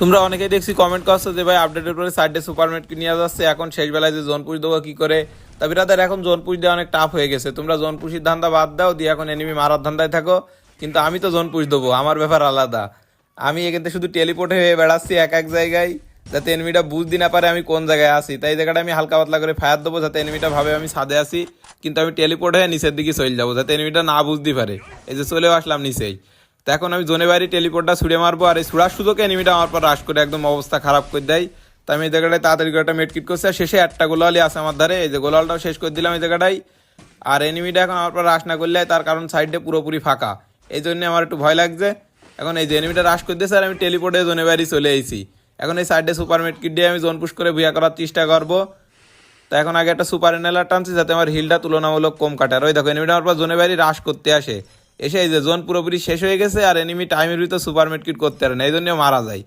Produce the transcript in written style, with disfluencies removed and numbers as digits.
তোমরা অনেকেই দেখছি কমেন্ট করছো যে ভাই আপডেটের পরে সাইডে সুপার মেট নিয়ে যাচ্ছে, এখন শেষ বেলায় যে জোন পুশ দেবো কি করে। তা বিরাদের এখন জোন পুশ দেওয়া অনেক টাফ হয়ে গেছে, তোমরা জোন পুশির ধান্দা বাদ দাও দিয়ে এখন এনিমি মারার ধান্দায় থাকো। কিন্তু আমি তো জোন পুশ দেবো, আমার ব্যাপার আলাদা। আমি এখান শুধু টেলিপোর্টে হয়ে বেড়াচ্ছি এক এক জায়গায়, যাতে এনিমিটা বুঝতে না পারে আমি কোন জায়গায় আছি। তাই এই জায়গাটা আমি হালকা পাতলা করে ফায়ার দেবো, যাতে এনিমিটা ভাবে আমি ছাদে আছি, কিন্তু আমি টেলিপোর্ট হয়ে নিচের দিকে চলে যাবো, যাতে এনিমিটা না বুঝতে পারে। এই যে চলেও আসলাম নিচেই। তো এখন আমি জোনে বাড়ি টেলিপোর্টটা ছুড়ে মারবো, আর এই ছুড়ার সুযোগে এনিমিটা আমার পর রাশ করে একদম অবস্থা খারাপ করে দেয়। তো আমি এই জায়গাটায় তাড়াতাড়ি করে একটা মেডকিট করছি, আর শেষে একটা গোলালি আছে আমার ধারে, এই যে গোলালটাও শেষ করে দিলাম এই জায়গাটায়। আর এনিমিটা এখন আমার পর রাশ না করলে, তার কারণ সাইডে পুরোপুরি ফাঁকা, এই জন্য আমার একটু ভয় লাগছে। এখন এই যে এনিমিটা রাশ করে দিয়েছে, আর আমি টেলিপোর্টে জোনে বাড়ি চলে এসেছি। এখন এই সাইডে সুপার মেডকিট দিয়ে আমি জোন পুশ করে ভুয়া করার চেষ্টা করবো। তো এখন আগে একটা সুপার এনালার টানছি, যাতে আমার হিলটা তুলনামূলক কম কাটে। আর ওই দেখো এনিমিটা আমার পর জোনে বাড়ি রাশ করতে আসে, এসে এই যে জোন পুরোপুরি শেষ হয়ে গেছে, আর এনিমি টাইমের ভিতর সুপার মেডকিট করতে পারে না, এই জন্য মারা যায়।